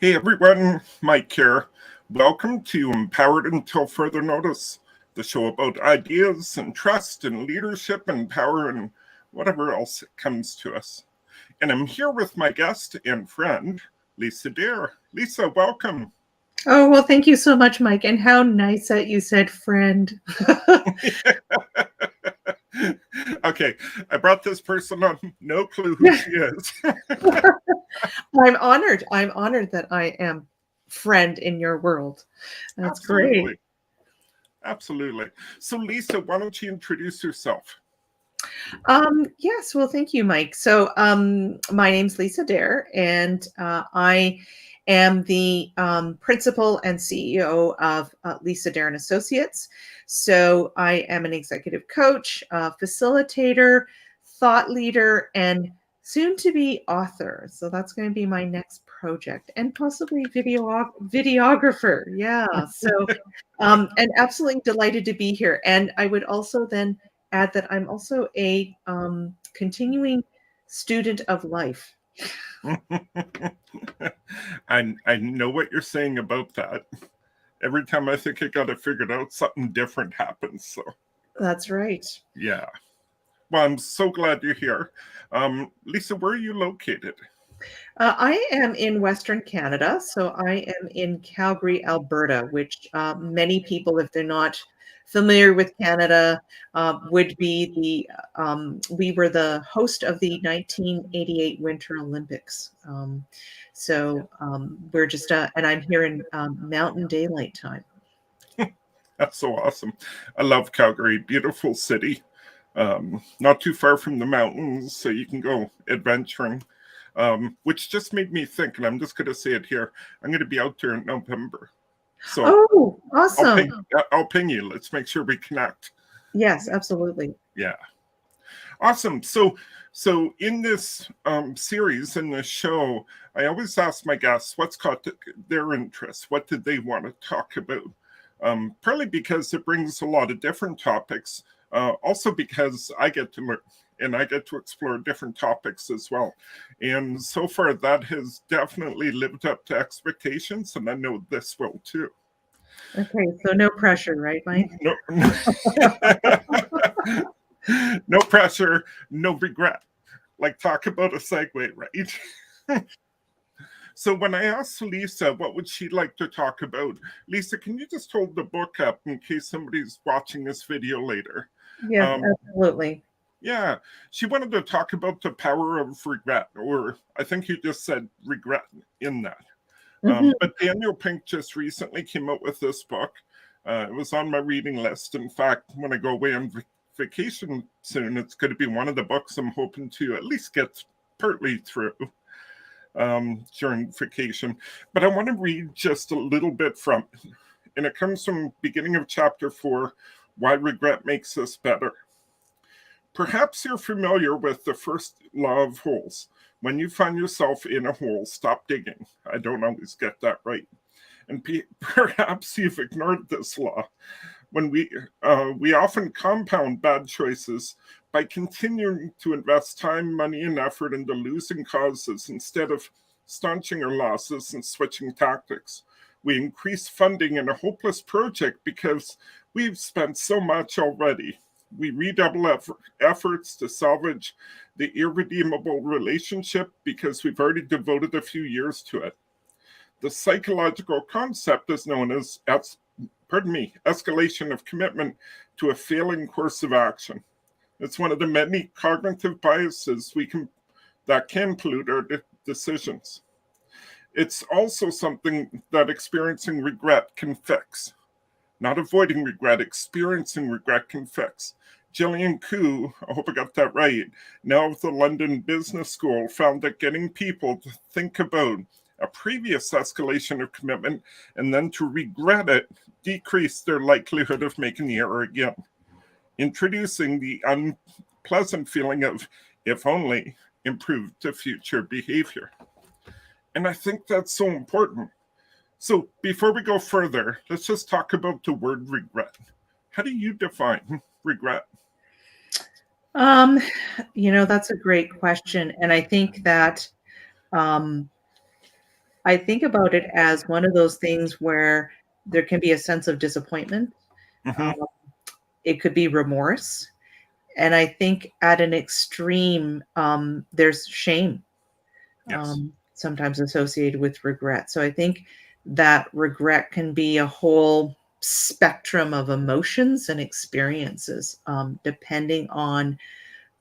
Hey everyone, Mike here. Welcome to Empowered Until Further Notice, the show about ideas and trust and leadership and power and whatever else comes to us. And I'm here with my guest and friend, Lisa Dare. Lisa, welcome. Oh, well, thank you so much, Mike. And how nice that you said friend. Okay, I brought this person on, no clue who she is. I'm honored. I'm honored that I am friend in your world. That's great. Absolutely, absolutely. So, Lisa, why don't you introduce yourself? Yes, well, thank you, Mike. So, my name's Lisa Dare, and I am the principal and CEO of Lisa Dare and Associates. So, I am an executive coach, facilitator, thought leader, and soon to be author. So, that's going to be my next project, and possibly videographer. Yeah. So, and absolutely delighted to be here. And I would also then add that I'm also a continuing student of life. I know what you're saying about that. Every time I think I got it figured out, something different happens. So, That's right. yeah. Well, I'm so glad you're here. Lisa, where are you located? I am in Western Canada, so I am in Calgary, Alberta, which many people, if they're not familiar with Canada, would be we were the host of the 1988 Winter Olympics. We're just, and I'm here in Mountain Daylight Time. That's so awesome. I love Calgary. Beautiful city. Not too far from the mountains, so you can go adventuring. Which just made me think, and I'm just going to say it here. I'm going to be out there in November. So Oh, awesome. I'll ping you. Let's make sure we connect. Yes, absolutely. Yeah. Awesome. So in this series, in this show, I always ask my guests what's caught their interest. What did they want to talk about? Partly because it brings a lot of different topics. Also because I get to learn and I get to explore different topics as well. And so far, that has definitely lived up to expectations, and I know this will too. Okay, so no pressure, right, Mike? No, no pressure, no regret. Like, talk about a segue, right? So when I asked Lisa what would she like to talk about, Lisa, can you just hold the book up in case somebody's watching this video later? Yes, absolutely. Yeah, she wanted to talk about the power of regret, or I think you just said regret in that. But Daniel Pink just recently came out with this book. It was on my reading list. In fact, when I go away on vacation soon, it's going to be one of the books I'm hoping to at least get partly through during vacation. But I want to read just a little bit from it. And it comes from beginning of chapter 4, Why Regret Makes Us Better. Perhaps you're familiar with the first law of holes. When you find yourself in a hole, stop digging. I don't always get that right. And perhaps you've ignored this law. When we often compound bad choices by continuing to invest time, money, and effort into losing causes instead of staunching our losses and switching tactics. We increase funding in a hopeless project because we've spent so much already. We redouble efforts to salvage the irredeemable relationship because we've already devoted a few years to it. The psychological concept is known as escalation of commitment to a failing course of action. It's one of the many cognitive biases that can pollute our decisions. It's also something that experiencing regret can fix. Not avoiding regret, experiencing regret can fix. Gillian Koo, I hope I got that right, now of the London Business School, found that getting people to think about a previous escalation of commitment and then to regret it decreased their likelihood of making the error again, introducing the unpleasant feeling of, if only, improved the future behavior. And I think that's so important. So before we go further, let's just talk about the word regret. How do you define regret? Um, that's a great question. And I think that um, I think about it as one of those things where there can be a sense of disappointment. Hmm. Um, it could be remorse. And I think at an extreme, there's shame, Yes. sometimes associated with regret. So I think that regret can be a whole spectrum of emotions and experiences, depending on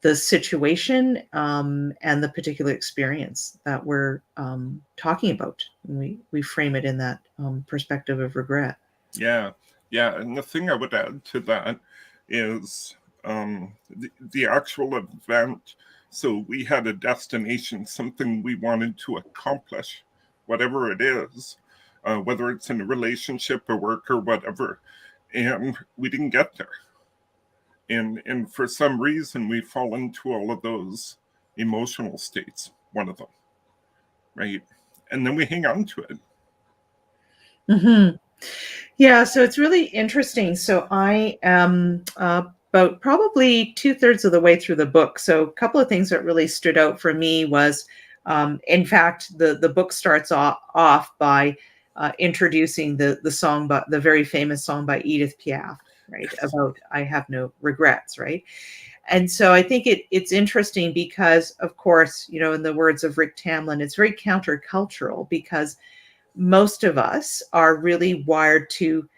the situation, and the particular experience that we're talking about. We frame it in that perspective of regret. Yeah. Yeah. And the thing I would add to that is the actual event. So we had a destination, something we wanted to accomplish, whatever it is, whether it's in a relationship or work or whatever. And we didn't get there. And for some reason, we fall into all of those emotional states, one of them, right? And then we hang on to it. Hmm. Yeah, so it's really interesting. So I am about probably 2/3 of the way through the book. So a couple of things that really stood out for me was, in fact, the book starts off by introducing the song, but the very famous song by Edith Piaf, right? Yes. About I have no regrets, right? And so I think it's interesting because, of course, in the words of Rick Tamlin, it's very countercultural because most of us are really wired to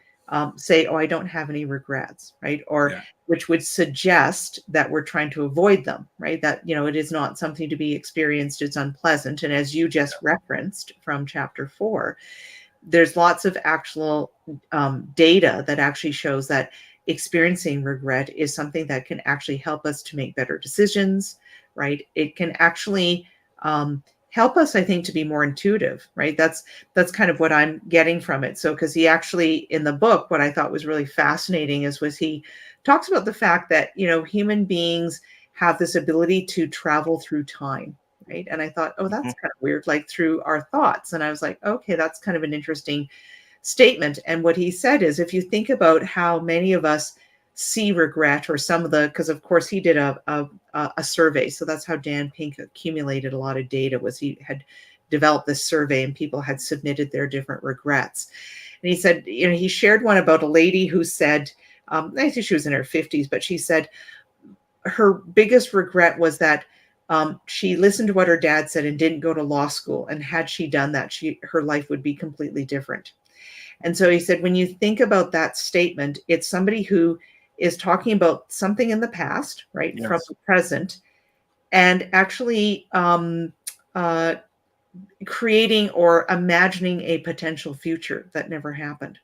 say, "Oh, I don't have any regrets," right? Or Yeah. which would suggest that we're trying to avoid them, right? That it is not something to be experienced; it's unpleasant. And as you just referenced from chapter 4, there's lots of actual data that actually shows that experiencing regret is something that can actually help us to make better decisions, right? It can actually help us, I think, to be more intuitive, right? That's kind of what I'm getting from it. So, because he actually in the book, what I thought was really fascinating was he talks about the fact that human beings have this ability to travel through time, right? And I thought, oh, Mhm. that's kind of weird, like through our thoughts. And I was like, okay, that's kind of an interesting statement. And what he said is, if you think about how many of us see regret, or some of the, because of course he did a survey, so that's how Dan Pink accumulated a lot of data. Was he had developed this survey and people had submitted their different regrets. And he said, he shared one about a lady who said, I think she was in her 50s, but she said her biggest regret was that she listened to what her dad said and didn't go to law school. And had she done that, her life would be completely different. And so he said, when you think about that statement, it's somebody who is talking about something in the past, right, from Yes. the present, and actually uh, creating or imagining a potential future that never happened.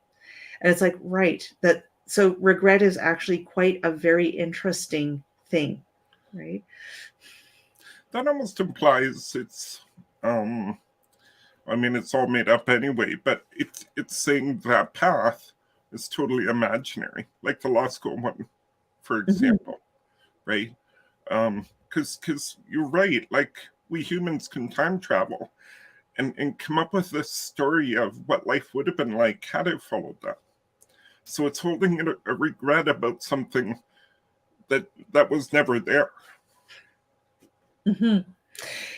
And it's like, right, that so regret is actually quite a very interesting thing, right? That almost implies it's I mean it's all made up anyway, but it's saying that path is totally imaginary, like the law school one, for Mhm. example, right? Because you're right, like we humans can time travel and come up with this story of what life would have been like had it followed that. So it's holding a regret about something that was never there. Mhm.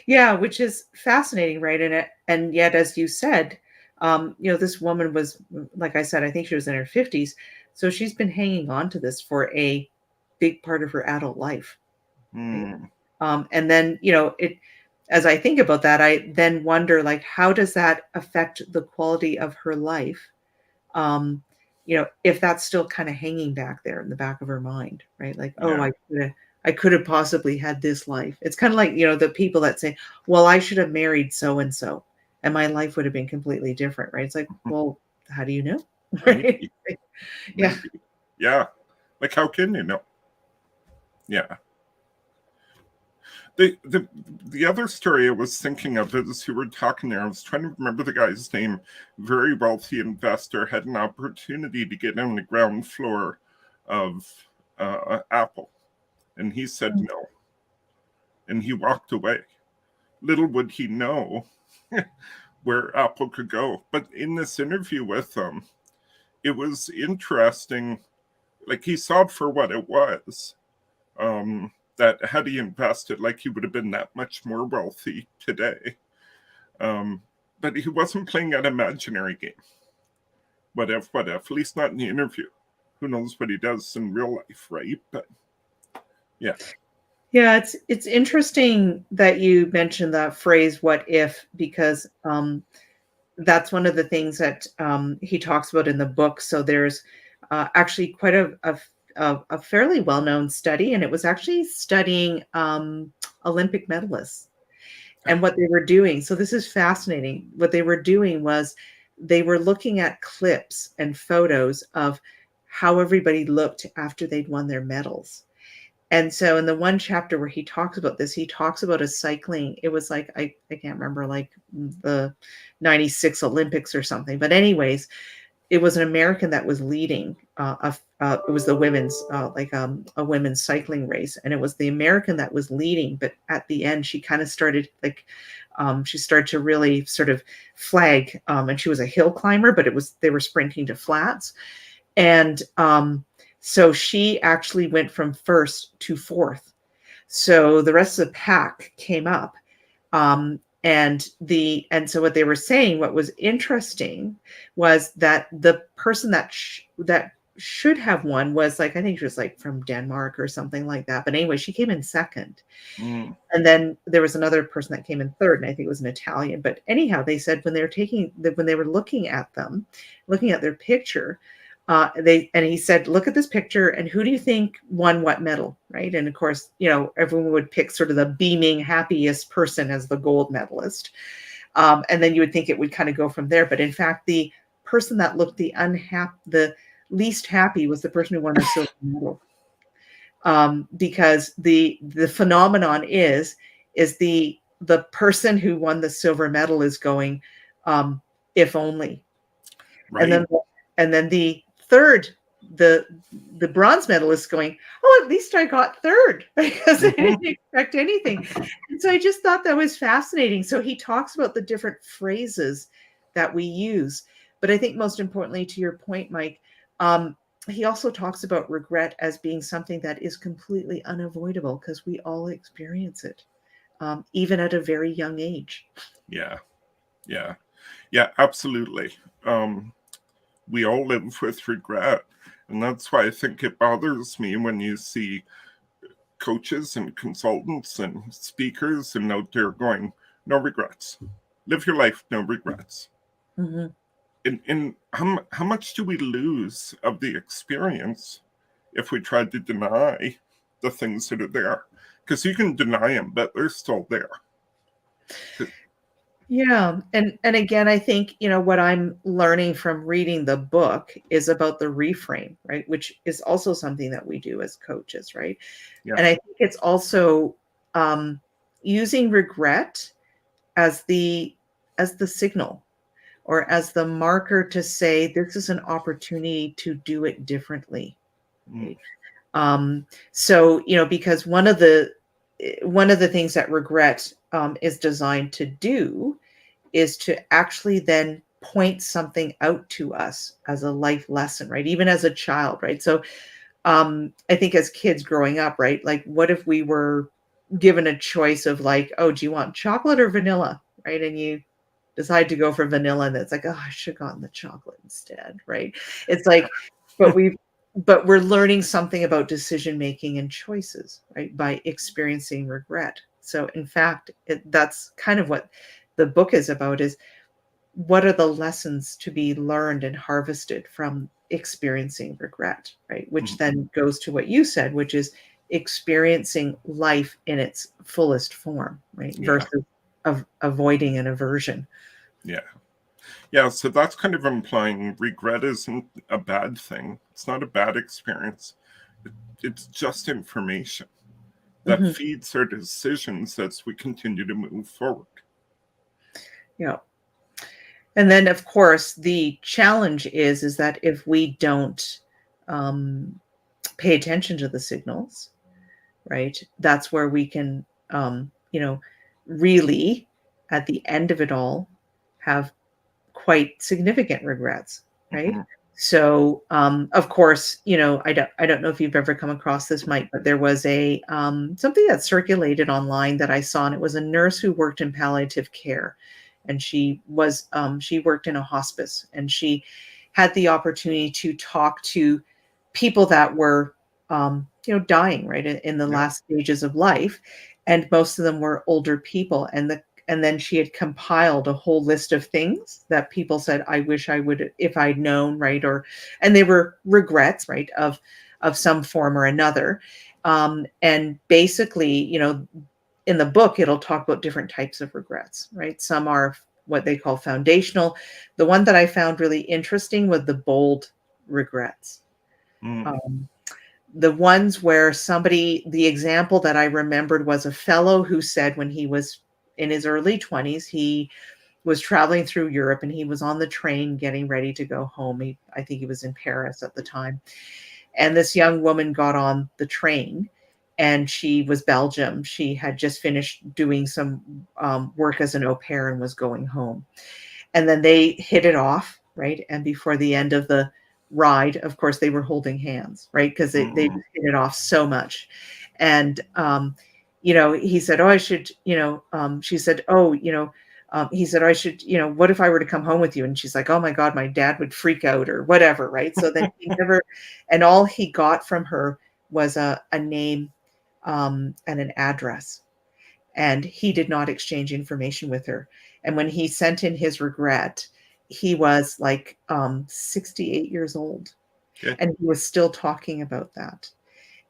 Yeah, which is fascinating, right? And yet, as you said, this woman was, like I said, I think she was in her 50s. So she's been hanging on to this for a big part of her adult life, right? Hmm. And then, as I think about that, I then wonder, like, how does that affect the quality of her life? If that's still kind of hanging back there in the back of her mind, right? Like, oh, Yeah. I could have possibly had this life. It's kind of like, the people that say, well, I should have married so and so, and my life would have been completely different, right? It's like, well, how do you know? Right? Maybe. Yeah. Maybe. Yeah. Like how can you know? Yeah. The other story I was thinking of as you were talking there, I was trying to remember the guy's name. Very wealthy investor had an opportunity to get on the ground floor of Apple, and he said no, and he walked away. Little would he know where Apple could go. But in this interview with him, it was interesting. Like he saw it for what it was. That had he invested, like he would have been that much more wealthy today. Um, but he wasn't playing an imaginary game. What if, at least not in the interview. Who knows what he does in real life, right? But yeah. Yeah, it's interesting that you mentioned that phrase "what if," because that's one of the things that he talks about in the book. So there's actually quite a fairly well-known study, and it was actually studying Olympic medalists and what they were doing. So this is fascinating. What they were doing was they were looking at clips and photos of how everybody looked after they'd won their medals. And so in the one chapter where he talks about this, he talks about a cycling. It was like, I can't remember, like the 96 Olympics or something. But anyways, it was an American that was leading. It was the women's, a women's cycling race. And it was the American that was leading. But at the end, she kind of started she started to really sort of flag. And she was a hill climber, but they were sprinting to flats. And so she actually went from first to fourth. So the rest of the pack came up. And so what they were saying, what was interesting was that the person that should have won was I think she was from Denmark or something like that. But anyway, she came in second. And then there was another person that came in third, and I think it was an Italian. But anyhow, they said when they were looking at their picture, he said, look at this picture and who do you think won what medal, right? And of course, everyone would pick sort of the beaming, happiest person as the gold medalist. And then you would think it would kind of go from there. But in fact, the person that looked the least happy was the person who won the silver medal. Because the phenomenon is the person who won the silver medal is going, if only. Right. And then the third, the bronze medalist going, oh, at least I got third because I didn't expect anything. And so I just thought that was fascinating. So he talks about the different phrases that we use. But I think most importantly, to your point, Mike, he also talks about regret as being something that is completely unavoidable because we all experience it, even at a very young age. Yeah, absolutely. We all live with regret. And that's why I think it bothers me when you see coaches and consultants and speakers and out there going, no regrets. Live your life, no regrets. Mm-hmm. And how much do we lose of the experience if we try to deny the things that are there? Because you can deny them, but they're still there. Yeah. And again, I think, what I'm learning from reading the book is about the reframe, right? Which is also something that we do as coaches, right? Yeah. And I think it's also using regret as the signal or as the marker to say, this is an opportunity to do it differently. Right? So, because one of the things that regret is designed to do is to actually then point something out to us as a life lesson, right? Even as a child, right? So I think as kids growing up, right? Like what if we were given a choice of oh, do you want chocolate or vanilla? Right. And you decide to go for vanilla and it's oh, I should have gotten the chocolate instead. Right. It's but we're learning something about decision-making and choices, right? By experiencing regret. So in fact, that's kind of what the book is about, is what are the lessons to be learned and harvested from experiencing regret, right? Which then goes to what you said, which is experiencing life in its fullest form, right? Yeah. Versus avoiding an aversion. Yeah, so that's kind of implying regret isn't a bad thing. It's not a bad experience. It's just information that feeds our decisions as we continue to move forward. Yeah. And then, of course, the challenge is that if we don't pay attention to the signals, right, that's where we can, really, at the end of it all, have quite significant regrets, right? So, of course, I don't know if you've ever come across this, Mike, but there was a something that circulated online that I saw, and it was a nurse who worked in palliative care. and she worked in a hospice, and she had the opportunity to talk to people that were dying right in the Yeah. last stages of life, and most of them were older people, and then she had compiled a whole list of things that people said, I wish I would, if I'd known, right? And they were regrets, right, of some form or another. And basically, in the book, it'll talk about different types of regrets, right? Some are what they call foundational. The one that I found really interesting was the bold regrets. Mm. The ones where the example that I remembered was a fellow who said when he was in his early 20s, he was traveling through Europe, and he was on the train getting ready to go home. I think he was in Paris at the time. And this young woman got on the train, and she was Belgium. She had just finished doing some work as an au pair and was going home. And then they hit it off, right? And before the end of the ride, of course, they were holding hands, right? Because they Mm. just hit it off so much. And, he said, oh, I should, she said, oh, he said, I should, what if I were to come home with you? And she's like, oh my God, my dad would freak out or whatever, right? So then he never, and all he got from her was a name and an address. And he did not exchange information with her. And when he sent in his regret, he was like 68 years old. Okay. And he was still talking about that.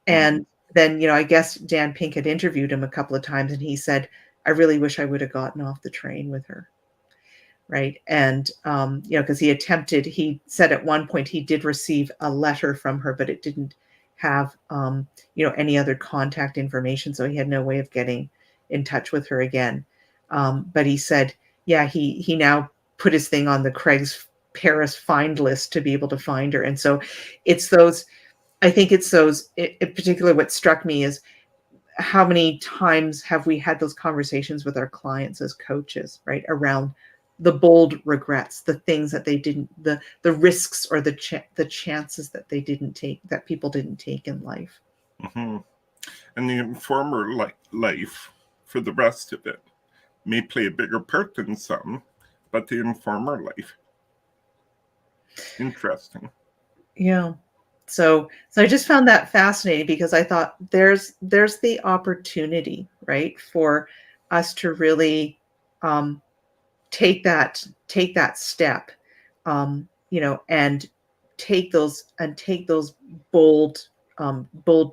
Mm. And then, I guess Dan Pink had interviewed him a couple of times, and he said, I really wish I would have gotten off the train with her. Right. And, because he said at one point he did receive a letter from her, but it didn't have, any other contact information. So he had no way of getting in touch with her again. But he said, yeah, he now put his thing on the Craig's Paris find list to be able to find her. And so I think it's those, in particular, what struck me is how many times have we had those conversations with our clients as coaches, right? Around the bold regrets, the things that they didn't, the risks or the chances that they didn't take, that people didn't take in life. Mm-hmm. And the informer life for the rest of it may play a bigger part than some, but the informer life. Interesting. Yeah. So I just found that fascinating, because I thought there's the opportunity, right, for us to really take that step, and take those bold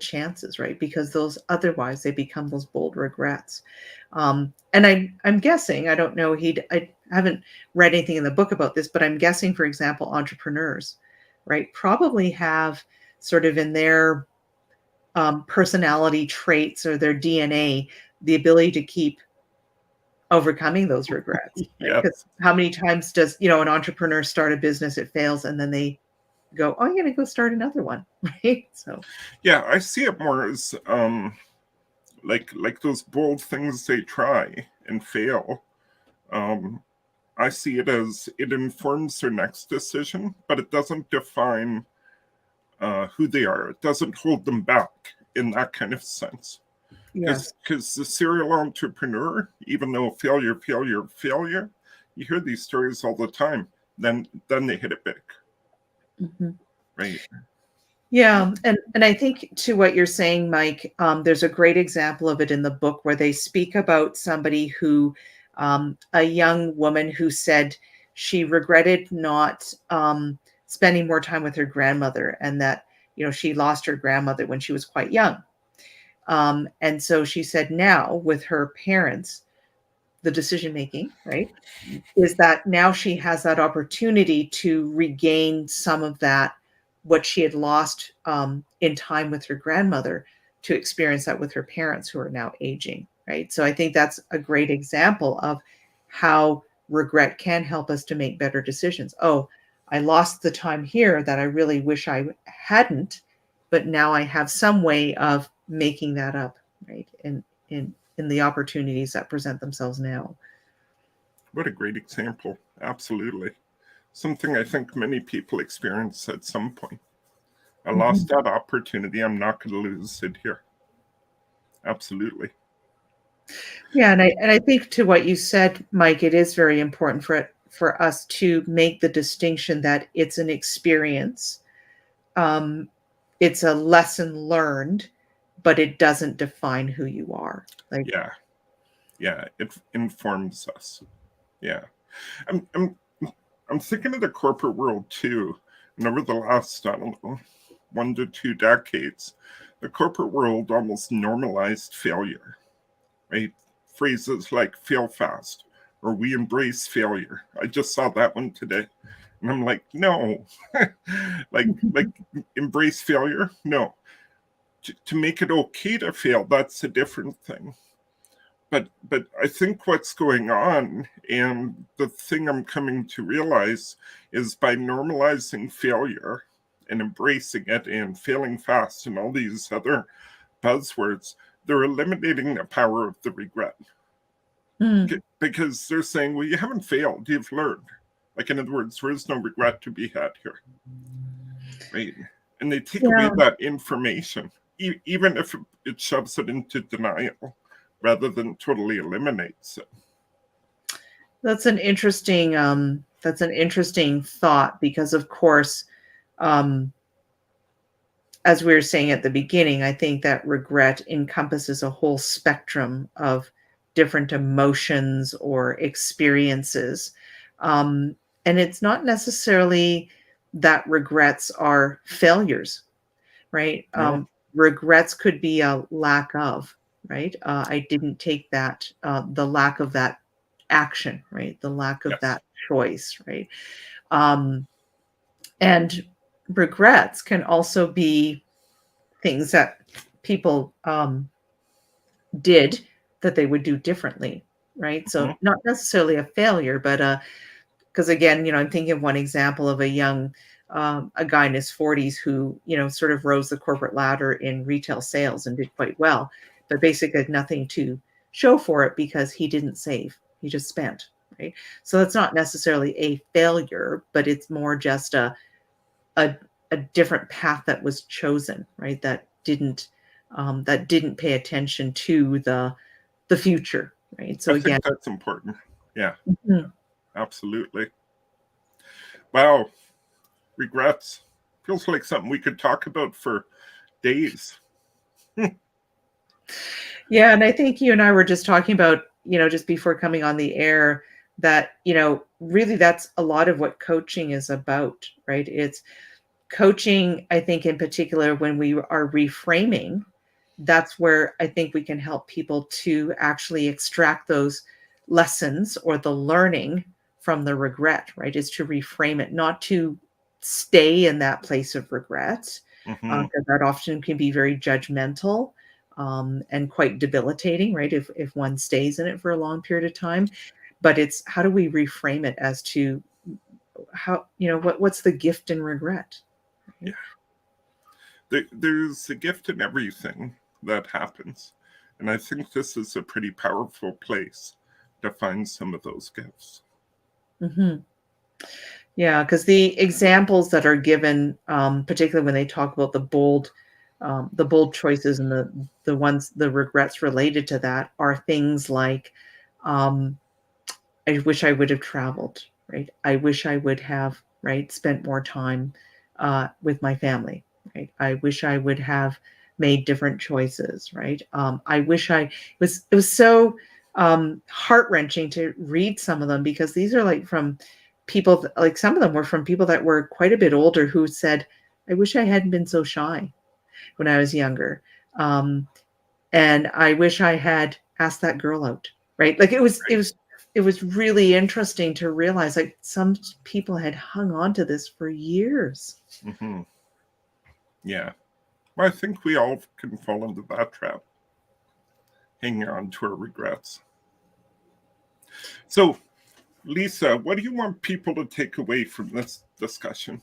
chances, right? Because those, otherwise they become those bold regrets. And I'm guessing, I don't know, I haven't read anything in the book about this, but I'm guessing, for example, entrepreneurs, right, probably have sort of in their personality traits or their DNA, the ability to keep overcoming those regrets. Right? Yeah. Because how many times does, an entrepreneur start a business, it fails, and then they go, oh, I'm going to go start another one. Right. So, yeah, I see it more as like those bold things they try and fail. I see it as it informs their next decision, but it doesn't define who they are. It doesn't hold them back in that kind of sense. yes. Because the serial entrepreneur, even though failure, you hear these stories all the time. Then they hit it big. Mm-hmm. Right. Yeah. And I think, to what you're saying, Mike, there's a great example of it in the book where they speak about somebody who, a young woman who said she regretted not spending more time with her grandmother, and that, she lost her grandmother when she was quite young. And so she said now with her parents, the decision making, right, is that now she has that opportunity to regain some of that, what she had lost in time with her grandmother, to experience that with her parents who are now aging, right? So I think that's a great example of how regret can help us to make better decisions. Oh, I lost the time here that I really wish I hadn't, but now I have some way of making that up, right? In the opportunities that present themselves now. What a great example. Absolutely. Something I think many people experience at some point. I lost that opportunity. I'm not going to lose it here. Absolutely. Yeah, and I think to what you said, Mike, it is very important for us to make the distinction that it's an experience. Um, it's a lesson learned, but it doesn't define who you are. Like, Yeah, yeah, it informs us. Yeah, I'm I'm I'm thinking of the corporate world too. And over the last, I don't know, 1 to 2 decades, the corporate world almost normalized failure, right? Phrases like fail fast or we embrace failure. I just saw that one today. And I'm like, no, like embrace failure. No, to make it okay to fail, that's a different thing. But I think what's going on, and the thing I'm coming to realize, is by normalizing failure and embracing it and failing fast and all these other buzzwords, they're eliminating the power of the regret. Because they're saying, well, you haven't failed, you've learned. Like, in other words, there is no regret to be had here, right? And they take away yeah, that information, even if it shoves it into denial rather than totally eliminates it. that's an interesting thought because, of course, um, as we were saying at the beginning, I think that regret encompasses a whole spectrum of different emotions or experiences. Um, and it's not necessarily that regrets are failures, right? No, Regrets could be a lack of, right? I didn't take that, the lack of that action, right? The lack of yes, that choice, right? Um, and regrets can also be things that people did that they would do differently, right? So mhm, not necessarily a failure, but because again, I'm thinking of one example of a guy in his 40s who, sort of rose the corporate ladder in retail sales and did quite well, but basically had nothing to show for it because he didn't save. He just spent, right? So that's not necessarily a failure, but it's more just a a different path that was chosen, right? That didn't pay attention to the future, right? I So think again, that's important. Yeah, mhm. absolutely. Wow, regrets feels like something we could talk about for days. Yeah, and I think you and I were just talking about, just before coming on the air, that, really that's a lot of what coaching is about, right? It's coaching, I think, in particular, when we are reframing, that's where I think we can help people to actually extract those lessons or the learning from the regret, right? Is to reframe it, not to stay in that place of regret, Hmm. because that often can be very judgmental, and quite debilitating, right? If one stays in it for a long period of time. But it's how do we reframe it as to how, what's the gift in regret? Yeah, Right? there's a gift in everything that happens, and I think this is a pretty powerful place to find some of those gifts. Mhm. Yeah, because the examples that are given, particularly when they talk about the bold choices and the regrets related to that are things like, um, I wish I would have traveled, right? I wish I would have, right, spent more time with my family, right? I wish I would have made different choices, right? I wish it was so heart wrenching to read some of them because these are like from people, like some of them were from people that were quite a bit older who said, I wish I hadn't been so shy when I was younger. Um, and I wish I had asked that girl out, right? Like Right. it was really interesting to realize like some people had hung on to this for years. Hmm. Yeah. Well, I think we all can fall into that trap, hanging on to our regrets. So, Lisa, what do you want people to take away from this discussion?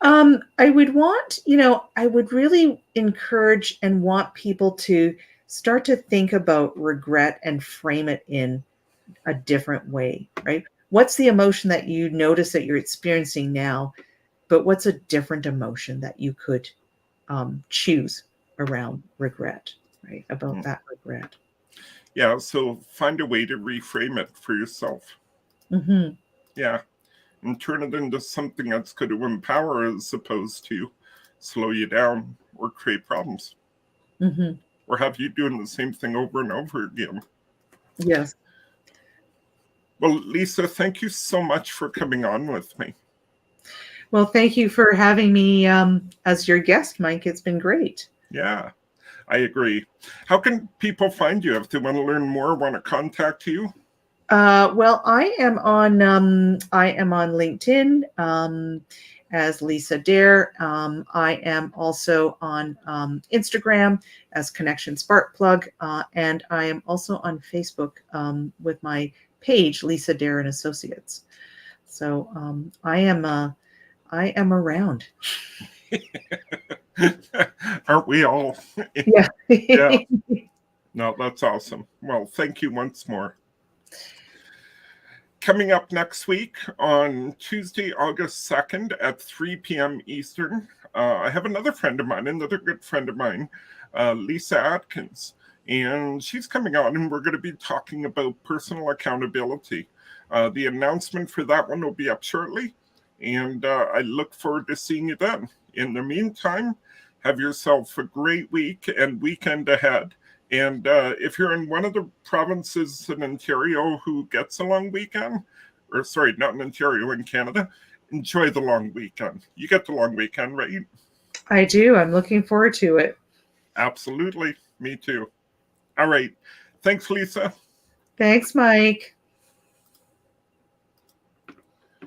I would want, I would really encourage and want people to start to think about regret and frame it in a different way, right? What's the emotion that you notice that you're experiencing now, but what's a different emotion that you could choose around regret, right? About Mm. that regret. Yeah, so find a way to reframe it for yourself. Mm-hmm. Yeah, and turn it into something that's going to empower as opposed to slow you down or create problems. Mm-hmm. Or have you doing the same thing over and over again. Yes. Well, Lisa, thank you so much for coming on with me. Well, thank you for having me as your guest, Mike. It's been great. Yeah, I agree. How can people find you if they want to learn more, want to contact you? Well, I am on LinkedIn as Lisa Dare. I am also on Instagram as Connection Spark Plug, and I am also on Facebook with my page Lisa Dare and Associates. So I am around. Aren't we all? Yeah. Yeah. No, that's awesome. Well, thank you once more. Coming up next week on Tuesday, August 2nd at 3 p.m. Eastern, I have another friend of mine, another good friend of mine, Lisa Atkins. And she's coming on, and we're going to be talking about personal accountability. The announcement for that one will be up shortly, and I look forward to seeing you then. In the meantime, have yourself a great week and weekend ahead. And if you're in one of the provinces in Ontario who gets a long weekend, or sorry, not in Ontario, in Canada, enjoy the long weekend. You get the long weekend, right? I do. I'm looking forward to it. Absolutely. Me too. All right. Thanks, Lisa. Thanks, Mike.